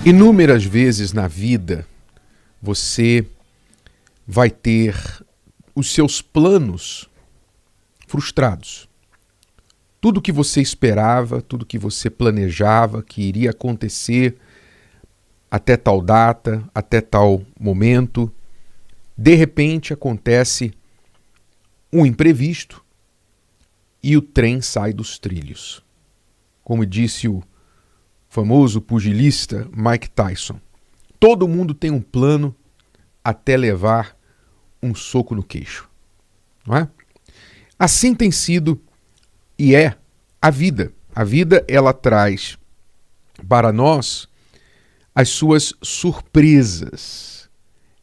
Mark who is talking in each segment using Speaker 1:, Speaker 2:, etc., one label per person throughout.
Speaker 1: Inúmeras vezes na vida você vai ter os seus planos frustrados. Tudo que você esperava, tudo que você planejava que iria acontecer até tal data, até tal momento, de repente acontece um imprevisto e o trem sai dos trilhos. Como disse o famoso pugilista Mike Tyson, todo mundo tem um plano até levar um soco no queixo, não é? Assim tem sido e é a vida. A vida, ela traz para nós as suas surpresas.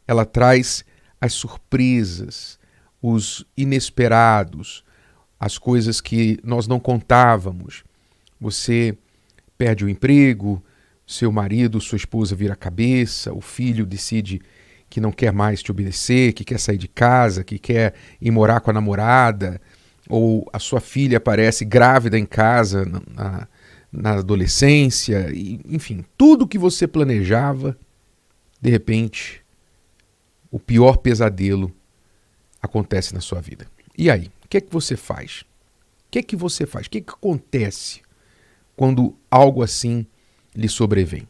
Speaker 1: Ela traz as surpresas, os inesperados, as coisas que nós não contávamos. Você perde o emprego, seu marido, sua esposa vira a cabeça, o filho decide que não quer mais te obedecer, que quer sair de casa, que quer ir morar com a namorada, ou a sua filha aparece grávida em casa na adolescência, e, enfim, tudo que você planejava, de repente, o pior pesadelo acontece na sua vida. E aí, o que é que você faz? O que é que você faz? O que é que acontece quando algo assim lhe sobrevém?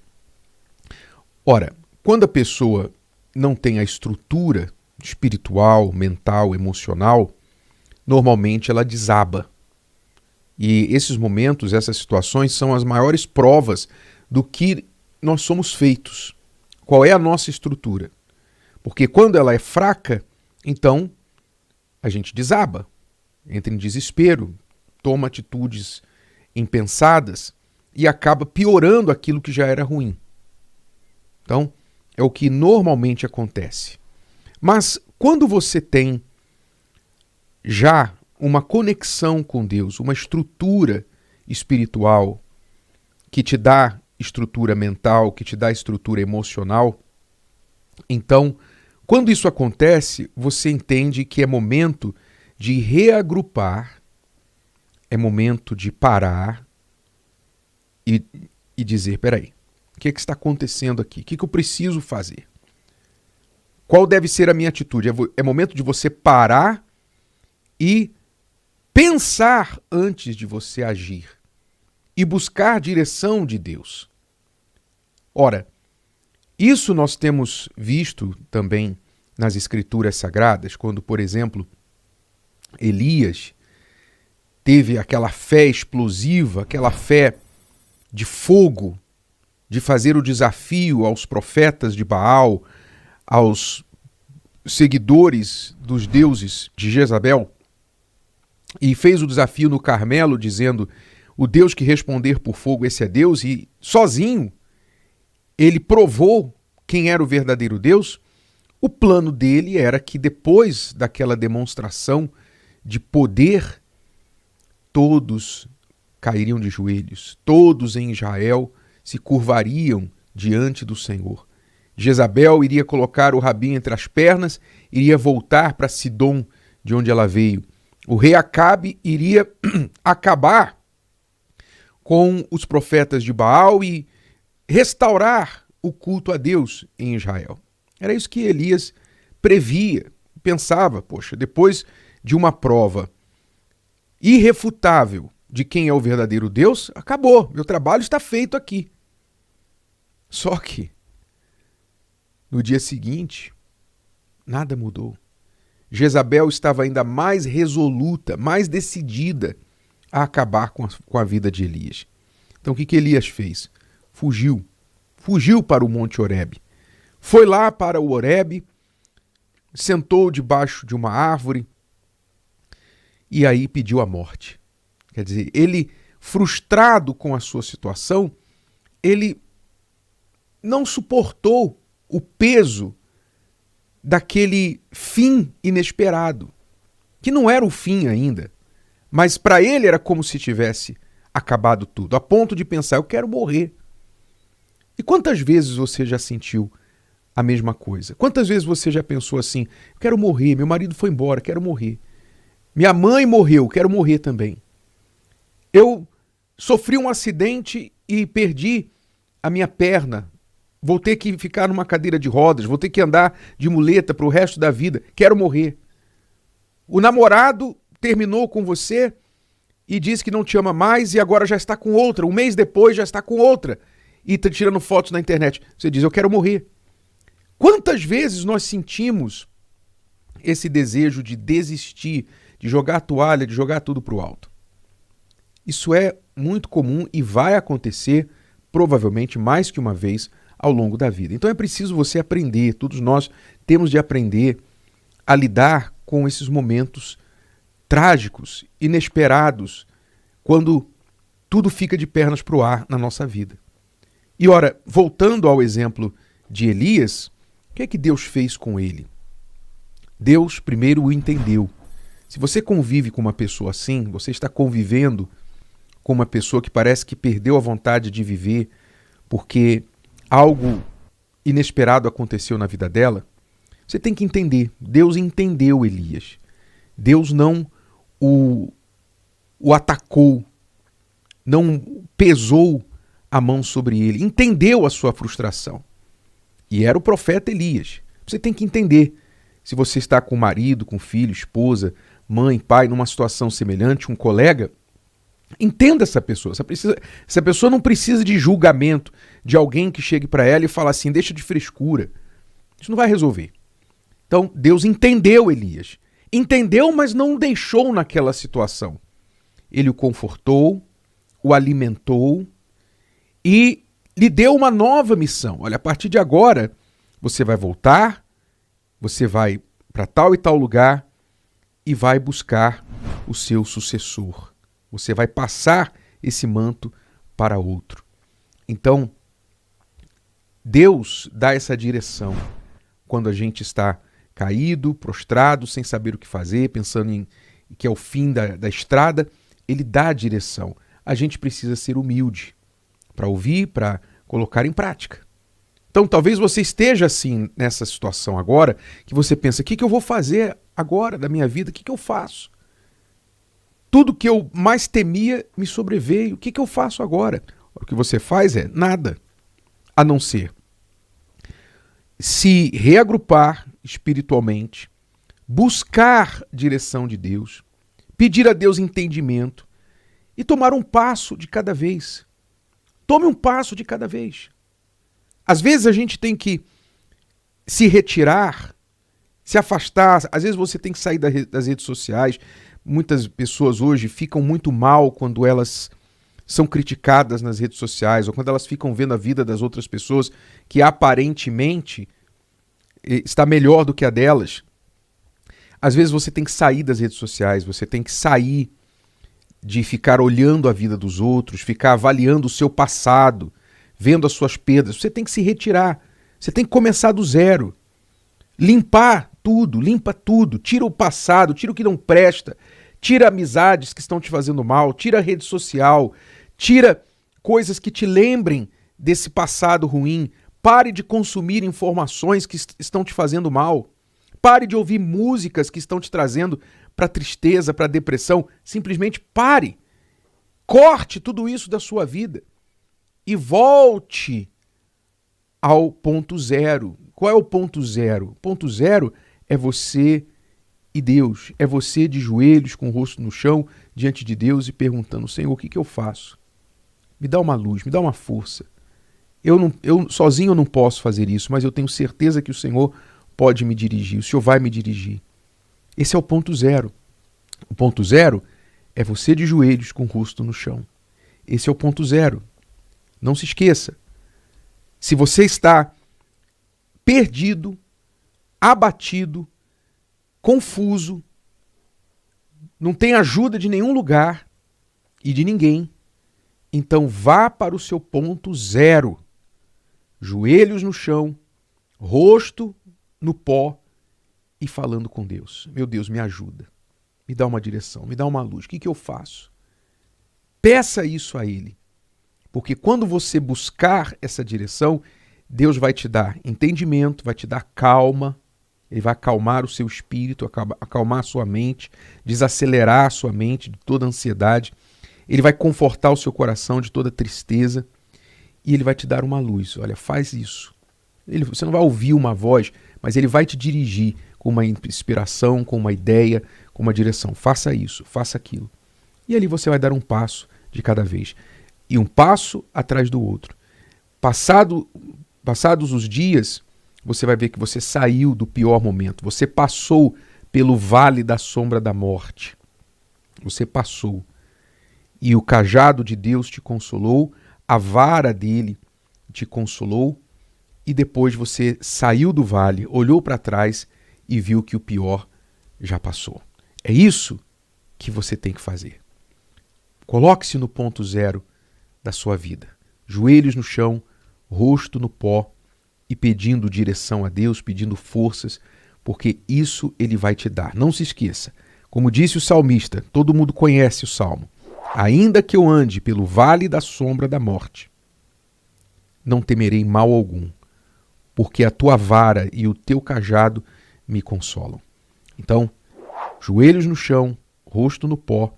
Speaker 1: Ora, quando a pessoa não tem a estrutura espiritual, mental, emocional, normalmente ela desaba. E esses momentos, essas situações são as maiores provas do que nós somos feitos. Qual é a nossa estrutura? Porque quando ela é fraca, então a gente desaba, entra em desespero, toma atitudes impensadas e acaba piorando aquilo que já era ruim. Então, é o que normalmente acontece. Mas quando você tem já uma conexão com Deus, uma estrutura espiritual que te dá estrutura mental, que te dá estrutura emocional, então, quando isso acontece, você entende que é momento de reagrupar, é momento de parar e dizer, peraí, o que está acontecendo aqui? O que eu preciso fazer? Qual deve ser a minha atitude? É momento de você parar e pensar antes de você agir e buscar a direção de Deus. Ora, isso nós temos visto também nas Escrituras Sagradas, quando, por exemplo, Elias teve aquela fé explosiva, aquela fé de fogo, de fazer o desafio aos profetas de Baal, aos seguidores dos deuses de Jezabel, e fez o desafio no Carmelo, dizendo, o Deus que responder por fogo, esse é Deus, e sozinho ele provou quem era o verdadeiro Deus. O plano dele era que depois daquela demonstração de poder, todos cairiam de joelhos, todos em Israel se curvariam diante do Senhor. Jezabel iria colocar o rabinho entre as pernas, iria voltar para Sidom, de onde ela veio. O rei Acabe iria acabar com os profetas de Baal e restaurar o culto a Deus em Israel. Era isso que Elias previa, pensava, poxa, depois de uma prova irrefutável de quem é o verdadeiro Deus, acabou, meu trabalho está feito aqui. Só que, no dia seguinte, nada mudou. Jezabel estava ainda mais resoluta, mais decidida a acabar com a vida de Elias. Então o que Elias fez? Fugiu para o Monte Horebe. Foi lá para o Horebe, sentou debaixo de uma árvore e aí pediu a morte. Quer dizer, ele, frustrado com a sua situação, ele não suportou o peso daquele fim inesperado, que não era o fim ainda, mas para ele era como se tivesse acabado tudo, a ponto de pensar, eu quero morrer. E quantas vezes você já sentiu a mesma coisa? Quantas vezes você já pensou assim, eu quero morrer, meu marido foi embora, quero morrer. Minha mãe morreu, quero morrer também. Eu sofri um acidente e perdi a minha perna vou ter que ficar numa cadeira de rodas, vou ter que andar de muleta para o resto da vida, quero morrer. O namorado terminou com você e disse que não te ama mais e agora já está com outra. Um mês depois já está com outra e está tirando fotos na internet. Você diz, eu quero morrer. Quantas vezes nós sentimos esse desejo de desistir, de jogar a toalha, de jogar tudo para o alto? Isso é muito comum e vai acontecer provavelmente mais que uma vez ao longo da vida. Então é preciso você aprender, todos nós temos de aprender a lidar com esses momentos trágicos, inesperados, quando tudo fica de pernas para o ar na nossa vida. E ora, voltando ao exemplo de Elias, o que é que Deus fez com ele? Deus primeiro o entendeu. Se você convive com uma pessoa assim, você está convivendo com uma pessoa que parece que perdeu a vontade de viver porque algo inesperado aconteceu na vida dela, você tem que entender, Deus entendeu Elias. Deus não o atacou, não pesou a mão sobre ele, entendeu a sua frustração. E era o profeta Elias. Você tem que entender, se você está com marido, com filho, esposa, mãe, pai, numa situação semelhante, um colega, entenda essa pessoa. Essa pessoa não precisa de julgamento, de alguém que chegue para ela e fale assim, deixa de frescura. Isso não vai resolver. Então, Deus entendeu Elias. Entendeu, mas não o deixou naquela situação. Ele o confortou, o alimentou e lhe deu uma nova missão. Olha, a partir de agora, você vai voltar, você vai para tal e tal lugar e vai buscar o seu sucessor. Você vai passar esse manto para outro. Então, Deus dá essa direção quando a gente está caído, prostrado, sem saber o que fazer, pensando em que é o fim da estrada. Ele dá a direção. A gente precisa ser humilde para ouvir, para colocar em prática. Então, talvez você esteja assim nessa situação agora, que você pensa, o que eu vou fazer agora da minha vida? O que eu faço? Tudo que eu mais temia me sobreveio. O que eu faço agora? O que você faz é nada, a não ser se reagrupar espiritualmente, buscar direção de Deus, pedir a Deus entendimento e tomar um passo de cada vez. Tome um passo de cada vez. Às vezes a gente tem que se retirar, se afastar. Às vezes você tem que sair das redes sociais. Muitas pessoas hoje ficam muito mal quando elas são criticadas nas redes sociais ou quando elas ficam vendo a vida das outras pessoas que aparentemente está melhor do que a delas. Às vezes você tem que sair das redes sociais, você tem que sair de ficar olhando a vida dos outros, ficar avaliando o seu passado, vendo as suas perdas. Você tem que se retirar, você tem que começar do zero. Limpar tudo, limpa tudo, tira o passado, tira o que não presta, tira amizades que estão te fazendo mal, tira a rede social, tira coisas que te lembrem desse passado ruim. Pare de consumir informações que estão te fazendo mal. Pare de ouvir músicas que estão te trazendo para tristeza, para depressão. Simplesmente pare. Corte tudo isso da sua vida e volte ao ponto zero. Qual é o ponto zero? O ponto zero é você e Deus. É você de joelhos, com o rosto no chão, diante de Deus e perguntando, Senhor, o que eu faço? Me dá uma luz, me dá uma força. Eu sozinho eu não posso fazer isso, mas eu tenho certeza que o Senhor pode me dirigir, o Senhor vai me dirigir. Esse é o ponto zero. O ponto zero é você de joelhos com o rosto no chão. Esse é o ponto zero. Não se esqueça. Se você está perdido, abatido, confuso, não tem ajuda de nenhum lugar e de ninguém, então vá para o seu ponto zero. Joelhos no chão, rosto no pó e falando com Deus. Meu Deus, me ajuda. Me dá uma direção, me dá uma luz. O que eu faço? Peça isso a Ele. Porque quando você buscar essa direção, Deus vai te dar entendimento, vai te dar calma, Ele vai acalmar o seu espírito, acalmar a sua mente, desacelerar a sua mente de toda ansiedade. Ele vai confortar o seu coração de toda tristeza e Ele vai te dar uma luz. Olha, faz isso. Você não vai ouvir uma voz, mas ele vai te dirigir com uma inspiração, com uma ideia, com uma direção. Faça isso, faça aquilo. E ali você vai dar um passo de cada vez. E um passo atrás do outro. Passados os dias, você vai ver que você saiu do pior momento. Você passou pelo vale da sombra da morte. Você passou. E o cajado de Deus te consolou, a vara dele te consolou, e depois você saiu do vale, olhou para trás e viu que o pior já passou. É isso que você tem que fazer. Coloque-se no ponto zero da sua vida. Joelhos no chão, rosto no pó e pedindo direção a Deus, pedindo forças, porque isso ele vai te dar. Não se esqueça. Como disse o salmista, todo mundo conhece o salmo. Ainda que eu ande pelo vale da sombra da morte, não temerei mal algum, porque a tua vara e o teu cajado me consolam. Então, joelhos no chão, rosto no pó,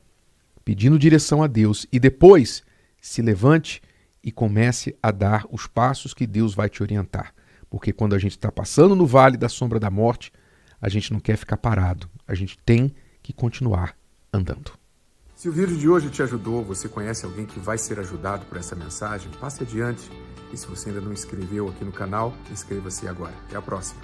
Speaker 1: pedindo direção a Deus, e depois se levante e comece a dar os passos que Deus vai te orientar. Porque quando a gente está passando no vale da sombra da morte, a gente não quer ficar parado, a gente tem que continuar andando.
Speaker 2: Se o vídeo de hoje te ajudou, você conhece alguém que vai ser ajudado por essa mensagem, passe adiante. E se você ainda não inscreveu aqui no canal, inscreva-se agora. Até a próxima.